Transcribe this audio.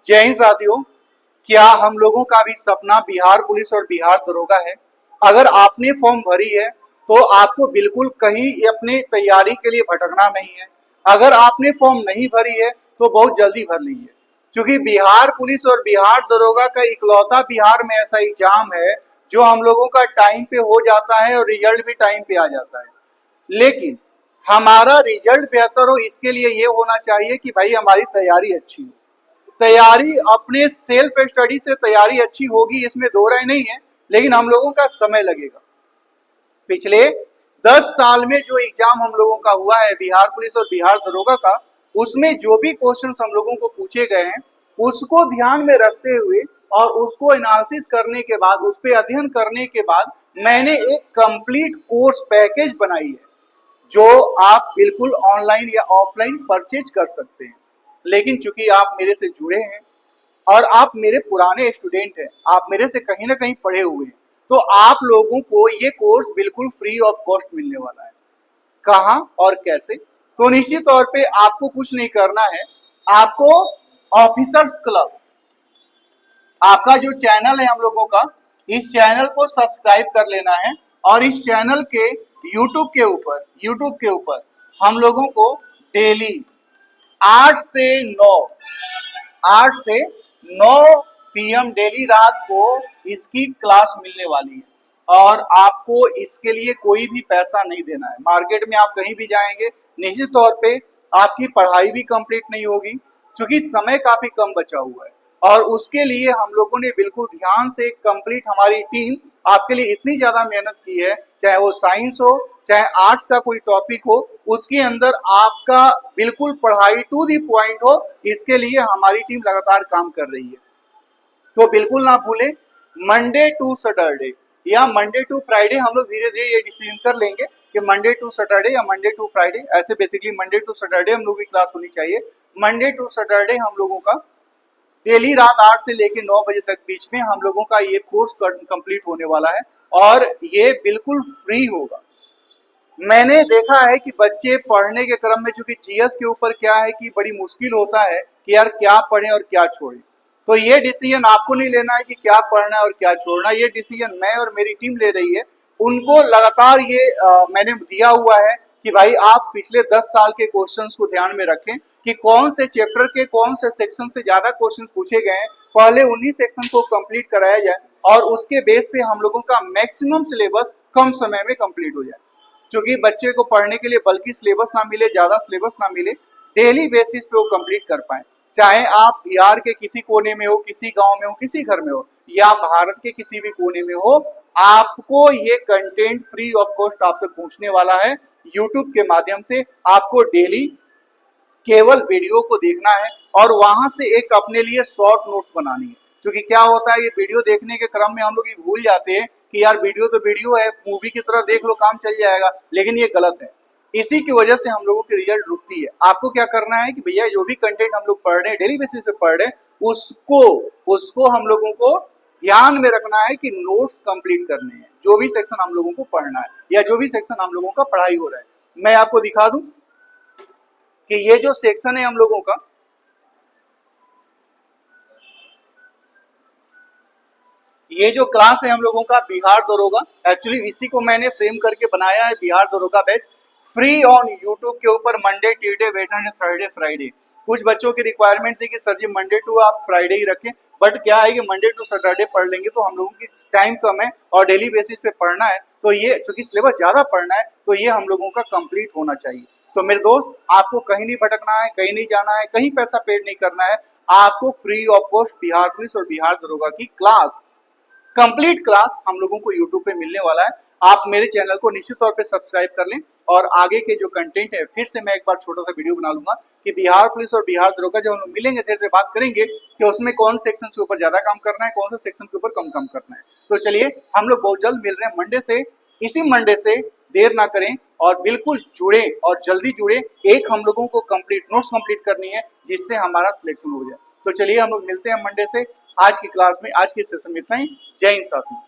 जय हिंद साथियों। क्या हम लोगों का भी सपना बिहार पुलिस और बिहार दरोगा है? अगर आपने फॉर्म भरी है तो आपको बिल्कुल कहीं अपनी तैयारी के लिए भटकना नहीं है। अगर आपने फॉर्म नहीं भरी है तो बहुत जल्दी भर लीजिए, क्योंकि बिहार पुलिस और बिहार दरोगा का इकलौता बिहार में ऐसा एग्जाम है जो हम लोगों का टाइम पे हो जाता है और रिजल्ट भी टाइम पे आ जाता है। लेकिन हमारा रिजल्ट बेहतर हो, इसके लिए ये होना चाहिए कि भाई हमारी तैयारी अच्छी हो। तैयारी अपने सेल्फ स्टडी से तैयारी अच्छी होगी, इसमें दो राय नहीं है, लेकिन हम लोगों का समय लगेगा। पिछले 10 साल में जो एग्जाम हम लोगों का हुआ है बिहार पुलिस और बिहार दरोगा का, उसमें जो भी क्वेश्चंस हम लोगों को पूछे गए हैं उसको ध्यान में रखते हुए और उसको एनालिसिस करने के बाद, उस पर अध्ययन करने के बाद मैंने एक कंप्लीट कोर्स पैकेज बनाई है जो आप बिल्कुल ऑनलाइन या ऑफलाइन परचेज कर सकते हैं। लेकिन चूंकि आप मेरे से जुड़े हैं और आप मेरे पुराने स्टूडेंट हैं, आप मेरे से कहीं ना कहीं पढ़े हुए हैं, तो आप लोगों को ये कोर्स बिल्कुल फ्री ऑफ कॉस्ट मिलने वाला है। कहाँ और कैसे? तो निश्चित तौर पे आपको कुछ नहीं करना है। आपको ऑफिसर्स क्लब, आपका जो चैनल है हम लोगों का, इस चैनल को सब्सक्राइब कर लेना है और इस चैनल के यूट्यूब के ऊपर हम लोगों को डेली 8 से 9 8 से 9 पीएम डेली रात को इसकी क्लास मिलने वाली है और आपको इसके लिए कोई भी पैसा नहीं देना है। मार्केट में आप कहीं भी जाएंगे, निश्चित तौर पे आपकी पढ़ाई भी कंप्लीट नहीं होगी, क्योंकि समय काफी कम बचा हुआ है। और उसके लिए हम लोगों ने बिल्कुल ध्यान से कंप्लीट, हमारी टीम आपके लिए इतनी ज्यादा मेहनत की है, चाहे वो साइंस हो चाहे आर्ट्स का कोई टॉपिक हो, उसके अंदर आपका बिल्कुल पढ़ाई टू दी पॉइंट हो, इसके लिए हमारी टीम लगातार काम कर रही है। तो बिल्कुल ना भूलें, मंडे टू सैटरडे या मंडे टू फ्राइडे हम लोग धीरे धीरे ये डिसीजन कर लेंगे कि मंडे टू सैटरडे या मंडे टू फ्राइडे, ऐसे बेसिकली मंडे टू सैटरडे हम लोगों की क्लास होनी चाहिए। मंडे टू सैटरडे हम लोगों का डेली रात 8 से लेकर 9 बजे तक बीच में हम लोगों का ये कोर्स कंप्लीट होने वाला है और ये बिल्कुल फ्री होगा। मैंने देखा है कि बच्चे पढ़ने के क्रम में, चूंकि जीएस के ऊपर क्या है कि बड़ी मुश्किल होता है कि यार क्या पढ़ें और क्या छोड़ें, तो ये डिसीजन आपको नहीं लेना है कि क्या पढ़ना है और क्या छोड़ना। ये डिसीजन मैं और मेरी टीम ले रही है। उनको लगातार ये मैंने दिया हुआ है कि भाई आप पिछले 10 साल के क्वेश्चंस को ध्यान में रखें कि कौन से चैप्टर के कौन से सेक्शन से ज्यादा क्वेश्चंस पूछे गए हैं, पहले उन्हीं सेक्शन को कंप्लीट कराया जाए और उसके बेस पे हम लोगों का मैक्सिमम सिलेबस कम समय में कंप्लीट हो जाए। क्योंकि बच्चे को पढ़ने के लिए बल्कि सिलेबस ना मिले, ज्यादा सिलेबस ना मिले, डेली बेसिस पे वो कंप्लीट कर पाए। चाहे आप बिहार के किसी कोने में हो, किसी गांव में हो, किसी घर में हो, या भारत के किसी भी कोने में हो, आपको ये कंटेंट फ्री ऑफ कॉस्ट आप तक पहुंचने वाला है। यूट्यूब के माध्यम से आपको डेली केवल वीडियो को देखना है और वहां से एक अपने लिए शॉर्ट नोट्स बनानी है। क्योंकि क्या होता है, ये वीडियो देखने के क्रम में हम लोग ये भूल जाते हैं कि यार वीडियो तो वीडियो है, मूवी की तरह देख लो काम चल जाएगा, लेकिन ये गलत है। इसी की वजह से हम लोगों की रिजल्ट रुकती है। आपको क्या करना है कि भैया जो भी कंटेंट हम लोग पढ़ रहे हैं, डेली बेसिस पे पढ़ रहे हैं, उसको उसको हम लोगों को ध्यान में रखना है कि नोट्स कंप्लीट करने हैं, जो भी सेक्शन हम लोगों को पढ़ना है या जो भी सेक्शन हम लोगों का पढ़ाई हो रहा है। मैं आपको दिखा दूं कि ये जो सेक्शन है हम लोगों का, ये जो क्लास है हम लोगों का बिहार दरोगा, एक्चुअली इसी को मैंने फ्रेम करके बनाया है, बिहार दरोगा बैच फ्री ऑन यूट्यूब के ऊपर Monday Tuesday Wednesday Friday Friday. कुछ बच्चों की रिक्वायरमेंट थी कि सर जी मंडे टू आप फ्राइडे ही रखें, बट क्या है कि मंडे टू सैटरडे पढ़ लेंगे तो हम लोगों की टाइम कम है और डेली बेसिस पे पढ़ना है, तो ये चूंकि सिलेबस ज्यादा पढ़ना है तो ये हम लोगों का कंप्लीट होना चाहिए। तो मेरे दोस्त, आपको कहीं नहीं भटकना है, कहीं नहीं जाना है, कहीं पैसा पेड नहीं करना है। आपको free of cost Bihar police और बिहार दरोगा की क्लास, कंप्लीट क्लास हम लोगों को यूट्यूब पे मिलने वाला है। आप मेरे चैनल को निश्चित तौर पे सब्सक्राइब कर लें और आगे के जो कंटेंट है फिर से मैं एक बार छोटा सा वीडियो बना लूंगा कि बिहार पुलिस और बिहार दरोगा जब हम लोग मिलेंगे धीरे धीरे बात करेंगे कि उसमें कौन सेक्शन के ऊपर ज्यादा काम करना है, कौन से सेक्शन के ऊपर कम काम करना है। तो चलिए हम लोग बहुत जल्द मिल रहे हैं मंडे से, इसी मंडे से। देर ना करें और बिल्कुल जुड़े और जल्दी जुड़े। एक हम लोगों को कंप्लीट नोट्स कंप्लीट करनी है जिससे हमारा सिलेक्शन हो जाए। तो चलिए हम लोग मिलते हैं मंडे से। आज की क्लास में, आज के सेशन में इतना ही। जय हिंद साथियों।